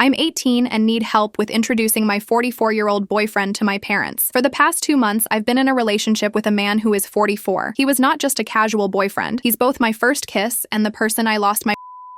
I'm 18 and need help with introducing my 44-year-old boyfriend to my parents. For the past 2 months, I've been in a relationship with a man who is 44. He was not just a casual boyfriend. He's both my first kiss and the person I lost my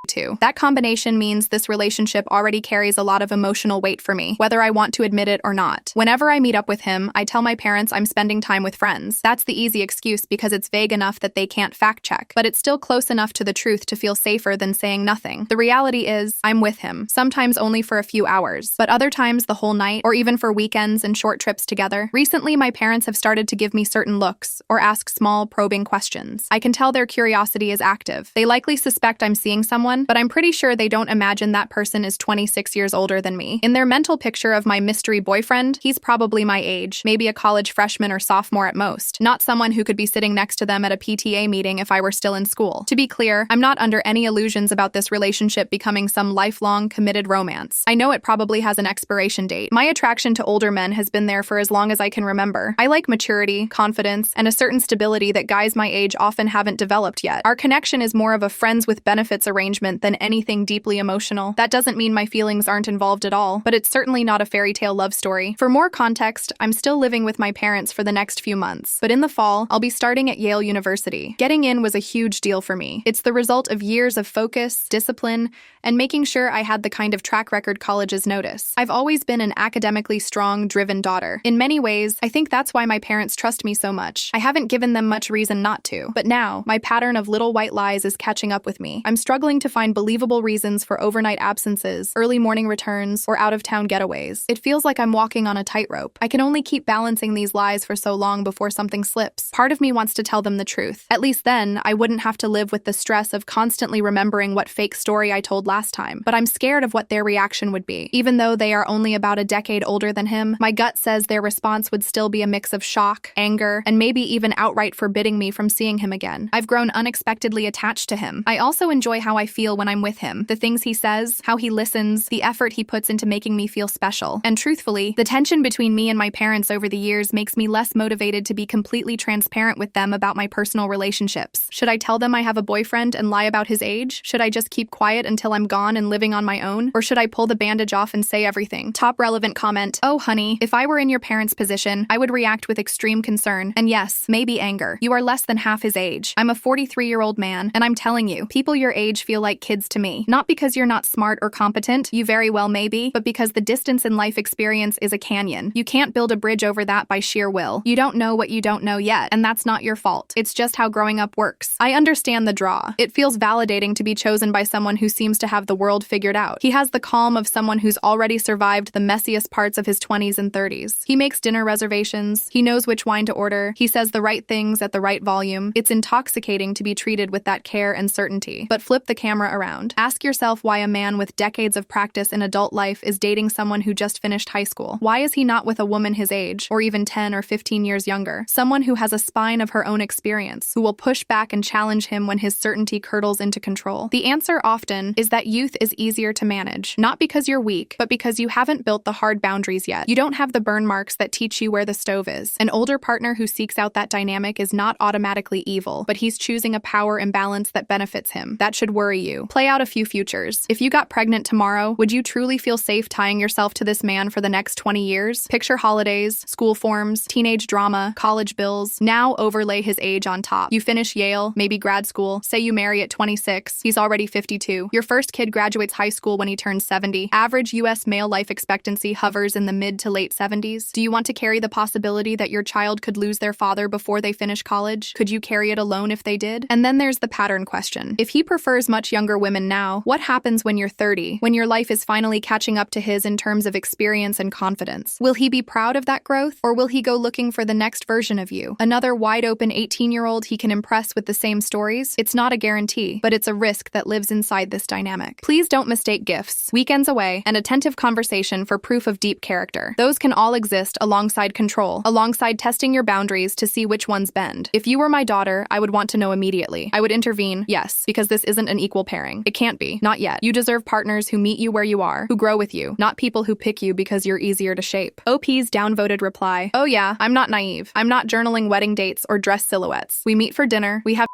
to. That combination means this relationship already carries a lot of emotional weight for me, whether I want to admit it or not. Whenever I meet up with him, I tell my parents I'm spending time with friends. That's the easy excuse because it's vague enough that they can't fact check, but it's still close enough to the truth to feel safer than saying nothing. The reality is, I'm with him, sometimes only for a few hours, but other times the whole night, or even for weekends and short trips together. Recently, my parents have started to give me certain looks, or ask small, probing questions. I can tell their curiosity is active. They likely suspect I'm seeing someone, but I'm pretty sure they don't imagine that person is 26 years older than me. In their mental picture of my mystery boyfriend, he's probably my age, maybe a college freshman or sophomore at most, not someone who could be sitting next to them at a PTA meeting if I were still in school. To be clear, I'm not under any illusions about this relationship becoming some lifelong, committed romance. I know it probably has an expiration date. My attraction to older men has been there for as long as I can remember. I like maturity, confidence, and a certain stability that guys my age often haven't developed yet. Our connection is more of a friends with benefits arrangement than anything deeply emotional. That doesn't mean my feelings aren't involved at all, but it's certainly not a fairy tale love story. For more context, I'm still living with my parents for the next few months, but in the fall, I'll be starting at Yale University. Getting in was a huge deal for me. It's the result of years of focus, discipline, and making sure I had the kind of track record colleges notice. I've always been an academically strong, driven daughter. In many ways, I think that's why my parents trust me so much. I haven't given them much reason not to. But now, my pattern of little white lies is catching up with me. I'm struggling to find believable reasons for overnight absences, early morning returns, or out-of-town getaways. It feels like I'm walking on a tightrope. I can only keep balancing these lies for so long before something slips. Part of me wants to tell them the truth. At least then, I wouldn't have to live with the stress of constantly remembering what fake story I told last time. But I'm scared of what their reaction would be. Even though they are only about a decade older than him, my gut says their response would still be a mix of shock, anger, and maybe even outright forbidding me from seeing him again. I've grown unexpectedly attached to him. I also enjoy how I feel when I'm with him. The things he says, how he listens, the effort he puts into making me feel special. And truthfully, the tension between me and my parents over the years makes me less motivated to be completely transparent with them about my personal relationships. Should I tell them I have a boyfriend and lie about his age? Should I just keep quiet until I'm gone and living on my own? Or should I pull the bandage off and say everything? Top relevant comment. Oh, honey, if I were in your parents' position, I would react with extreme concern. And yes, maybe anger. You are less than half his age. I'm a 43-year-old man, and I'm telling you, people your age feel like kids to me. Not because you're not smart or competent, you very well may be, but because the distance in life experience is a canyon. You can't build a bridge over that by sheer will. You don't know what you don't know yet, and that's not your fault. It's just how growing up works. I understand the draw. It feels validating to be chosen by someone who seems to have the world figured out. He has the calm of someone who's already survived the messiest parts of his 20s and 30s. He makes dinner reservations. He knows which wine to order. He says the right things at the right volume. It's intoxicating to be treated with that care and certainty. But flip the camera around. Ask yourself why a man with decades of practice in adult life is dating someone who just finished high school. Why is he not with a woman his age, or even 10 or 15 years younger? Someone who has a spine of her own experience, who will push back and challenge him when his certainty curdles into control. The answer often is that youth is easier to manage, not because you're weak, but because you haven't built the hard boundaries yet. You don't have the burn marks that teach you where the stove is. An older partner who seeks out that dynamic is not automatically evil, but he's choosing a power imbalance that benefits him. That should worry you. Play out a few futures. If you got pregnant tomorrow, would you truly feel safe tying yourself to this man for the next 20 years? Picture holidays, school forms, teenage drama, college bills. Now overlay his age on top. You finish Yale, maybe grad school. Say you marry at 26. He's already 52. Your first kid graduates high school when he turns 70. Average U.S. male life expectancy hovers in the mid to late 70s. Do you want to carry the possibility that your child could lose their father before they finish college? Could you carry it alone if they did? And then there's the pattern question. If he prefers much younger women now, what happens when you're 30, when your life is finally catching up to his in terms of experience and confidence? Will he be proud of that growth, or will he go looking for the next version of you? Another wide-open 18-year-old he can impress with the same stories? It's not a guarantee, but it's a risk that lives inside this dynamic. Please don't mistake gifts, weekends away, and attentive conversation for proof of deep character. Those can all exist alongside control, alongside testing your boundaries to see which ones bend. If you were my daughter, I would want to know immediately. I would intervene, yes, because this isn't an equal pairing. It can't be. Not yet. You deserve partners who meet you where you are, who grow with you, not people who pick you because you're easier to shape. OP's downvoted reply. Oh yeah, I'm not naive. I'm not journaling wedding dates or dress silhouettes. We meet for dinner, we have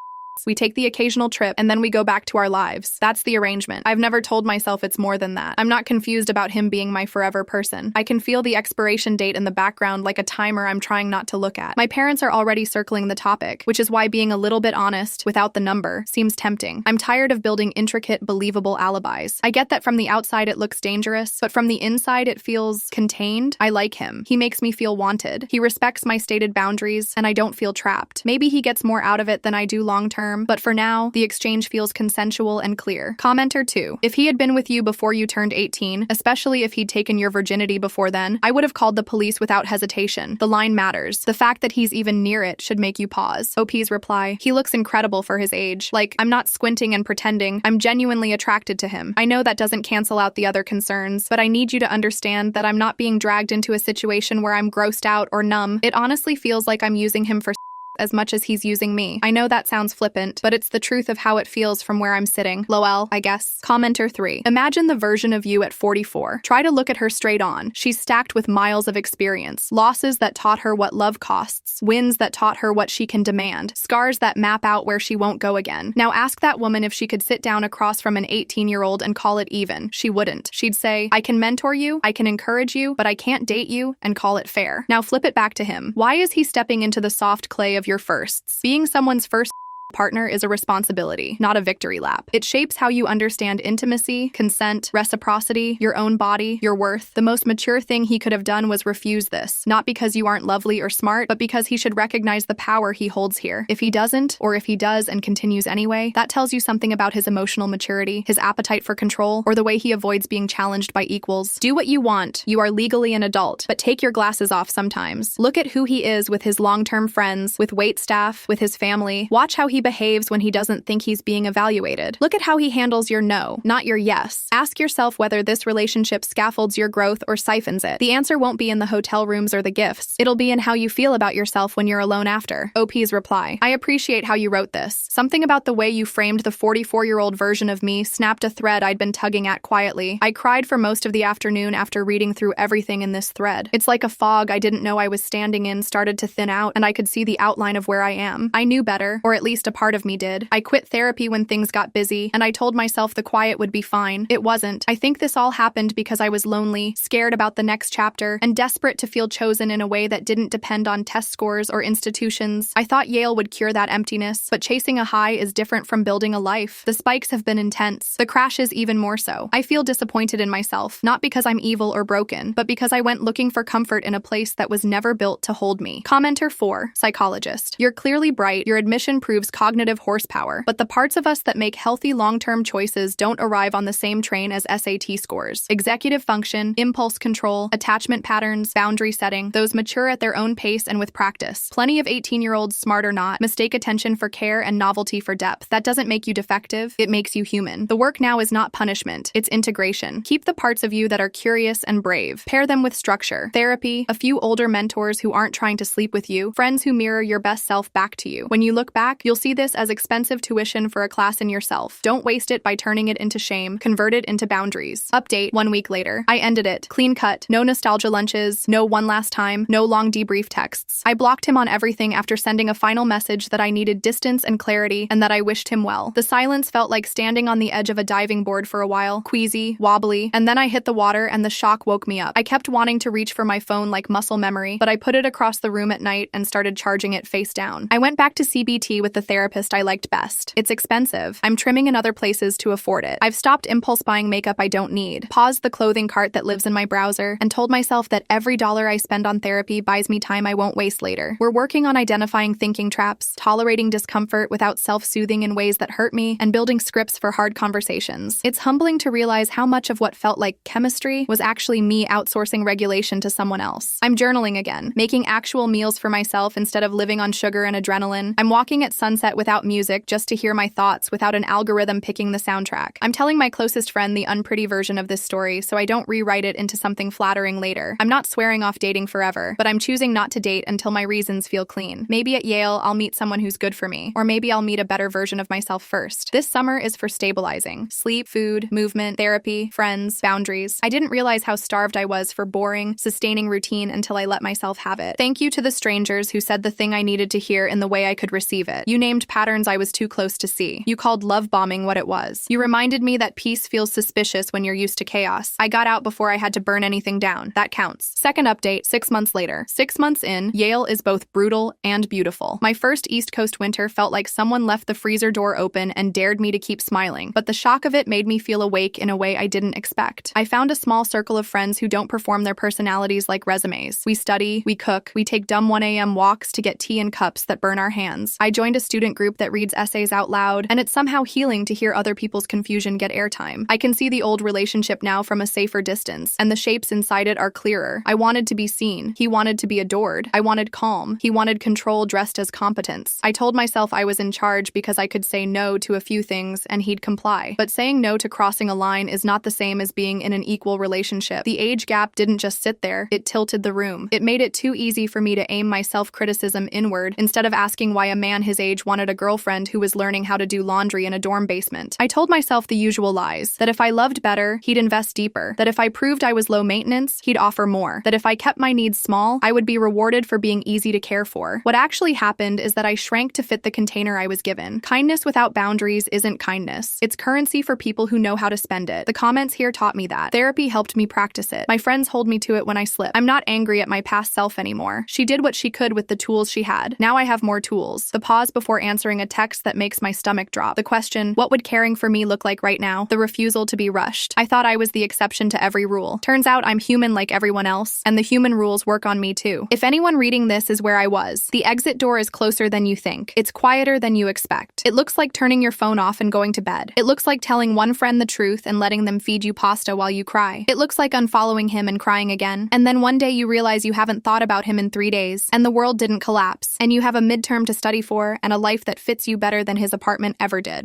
We take the occasional trip, and then we go back to our lives. That's the arrangement. I've never told myself it's more than that. I'm not confused about him being my forever person. I can feel the expiration date in the background like a timer I'm trying not to look at. My parents are already circling the topic, which is why being a little bit honest, without the number, seems tempting. I'm tired of building intricate, believable alibis. I get that from the outside it looks dangerous, but from the inside it feels contained. I like him. He makes me feel wanted. He respects my stated boundaries, and I don't feel trapped. Maybe he gets more out of it than I do long term, but for now, the exchange feels consensual and clear. Commenter 2. If he had been with you before you turned 18, especially if he'd taken your virginity before then, I would have called the police without hesitation. The line matters. The fact that he's even near it should make you pause. OP's reply. He looks incredible for his age. Like, I'm not squinting and pretending. I'm genuinely attracted to him. I know that doesn't cancel out the other concerns, but I need you to understand that I'm not being dragged into a situation where I'm grossed out or numb. It honestly feels like I'm using him for as much as he's using me. I know that sounds flippant, but it's the truth of how it feels from where I'm sitting. Lol, I guess. Commenter 3. Imagine the version of you at 44. Try to look at her straight on. She's stacked with miles of experience, losses that taught her what love costs, wins that taught her what she can demand, scars that map out where she won't go again. Now ask that woman if she could sit down across from an 18-year-old and call it even. She wouldn't. She'd say, I can mentor you, I can encourage you, but I can't date you, and call it fair. Now flip it back to him. Why is he stepping into the soft clay of your firsts? Being someone's first partner is a responsibility, not a victory lap. It shapes how you understand intimacy, consent, reciprocity, your own body, your worth. The most mature thing he could have done was refuse this, not because you aren't lovely or smart, but because he should recognize the power he holds here. If he doesn't, or if he does and continues anyway, that tells you something about his emotional maturity, his appetite for control, or the way he avoids being challenged by equals. Do what you want. You are legally an adult, but take your glasses off sometimes. Look at who he is with his long-term friends, with waitstaff, with his family. Watch how he behaves when he doesn't think he's being evaluated. Look at how he handles your no, not your yes. Ask yourself whether this relationship scaffolds your growth or siphons it. The answer won't be in the hotel rooms or the gifts. It'll be in how you feel about yourself when you're alone after. OP's reply. I appreciate how you wrote this. Something about the way you framed the 44-year-old version of me snapped a thread I'd been tugging at quietly. I cried for most of the afternoon after reading through everything in this thread. It's like a fog I didn't know I was standing in started to thin out, and I could see the outline of where I am. I knew better, or at least a part of me did. I quit therapy when things got busy, and I told myself the quiet would be fine. It wasn't. I think this all happened because I was lonely, scared about the next chapter, and desperate to feel chosen in a way that didn't depend on test scores or institutions. I thought Yale would cure that emptiness, but chasing a high is different from building a life. The spikes have been intense. The crashes even more so. I feel disappointed in myself, not because I'm evil or broken, but because I went looking for comfort in a place that was never built to hold me. Commenter 4. Psychologist. You're clearly bright. Your admission proves cognitive horsepower, but the parts of us that make healthy long-term choices don't arrive on the same train as SAT scores. Executive function, impulse control, attachment patterns, boundary setting, those mature at their own pace and with practice. Plenty of 18-year-olds, smart or not, mistake attention for care and novelty for depth. That doesn't make you defective, it makes you human. The work now is not punishment, it's integration. Keep the parts of you that are curious and brave. Pair them with structure, therapy, a few older mentors who aren't trying to sleep with you, friends who mirror your best self back to you. When you look back, you'll see this as expensive tuition for a class in yourself. Don't waste it by turning it into shame. Convert it into boundaries. Update 1 week later. I ended it. Clean cut. No nostalgia lunches. No one last time. No long debrief texts. I blocked him on everything after sending a final message that I needed distance and clarity and that I wished him well. The silence felt like standing on the edge of a diving board for a while. Queasy, wobbly, and then I hit the water and the shock woke me up. I kept wanting to reach for my phone like muscle memory, but I put it across the room at night and started charging it face down. I went back to CBT with the therapist I liked best. It's expensive. I'm trimming in other places to afford it. I've stopped impulse buying makeup I don't need, paused the clothing cart that lives in my browser, and told myself that every dollar I spend on therapy buys me time I won't waste later. We're working on identifying thinking traps, tolerating discomfort without self-soothing in ways that hurt me, and building scripts for hard conversations. It's humbling to realize how much of what felt like chemistry was actually me outsourcing regulation to someone else. I'm journaling again, making actual meals for myself instead of living on sugar and adrenaline. I'm walking at sunset without music just to hear my thoughts without an algorithm picking the soundtrack. I'm telling my closest friend the unpretty version of this story so I don't rewrite it into something flattering later. I'm not swearing off dating forever, but I'm choosing not to date until my reasons feel clean. Maybe at Yale, I'll meet someone who's good for me, or maybe I'll meet a better version of myself first. This summer is for stabilizing. Sleep, food, movement, therapy, friends, boundaries. I didn't realize how starved I was for boring, sustaining routine until I let myself have it. Thank you to the strangers who said the thing I needed to hear in the way I could receive it. You named blamed patterns I was too close to see. You called love bombing what it was. You reminded me that peace feels suspicious when you're used to chaos. I got out before I had to burn anything down. That counts. Second update, 6 months later. 6 months in, Yale is both brutal and beautiful. My first East Coast winter felt like someone left the freezer door open and dared me to keep smiling, but the shock of it made me feel awake in a way I didn't expect. I found a small circle of friends who don't perform their personalities like resumes. We study, we cook, we take dumb 1 a.m. walks to get tea in cups that burn our hands. I joined a student group that reads essays out loud, and it's somehow healing to hear other people's confusion get airtime. I can see the old relationship now from a safer distance, and the shapes inside it are clearer. I wanted to be seen. He wanted to be adored. I wanted calm. He wanted control dressed as competence. I told myself I was in charge because I could say no to a few things and he'd comply. But saying no to crossing a line is not the same as being in an equal relationship. The age gap didn't just sit there, it tilted the room. It made it too easy for me to aim my self-criticism inward instead of asking why a man his age wanted a girlfriend who was learning how to do laundry in a dorm basement. I told myself the usual lies, that if I loved better, he'd invest deeper, that if I proved I was low maintenance, he'd offer more, that if I kept my needs small, I would be rewarded for being easy to care for. What actually happened is that I shrank to fit the container I was given. Kindness without boundaries isn't kindness. It's currency for people who know how to spend it. The comments here taught me that. Therapy helped me practice it. My friends hold me to it when I slip. I'm not angry at my past self anymore. She did what she could with the tools she had. Now I have more tools. The pause before answering a text that makes my stomach drop. The question, what would caring for me look like right now? The refusal to be rushed. I thought I was the exception to every rule. Turns out I'm human like everyone else, and the human rules work on me too. If anyone reading this is where I was, the exit door is closer than you think. It's quieter than you expect. It looks like turning your phone off and going to bed. It looks like telling one friend the truth and letting them feed you pasta while you cry. It looks like unfollowing him and crying again. And then one day you realize you haven't thought about him in 3 days, and the world didn't collapse, and you have a midterm to study for and a life that fits you better than his apartment ever did.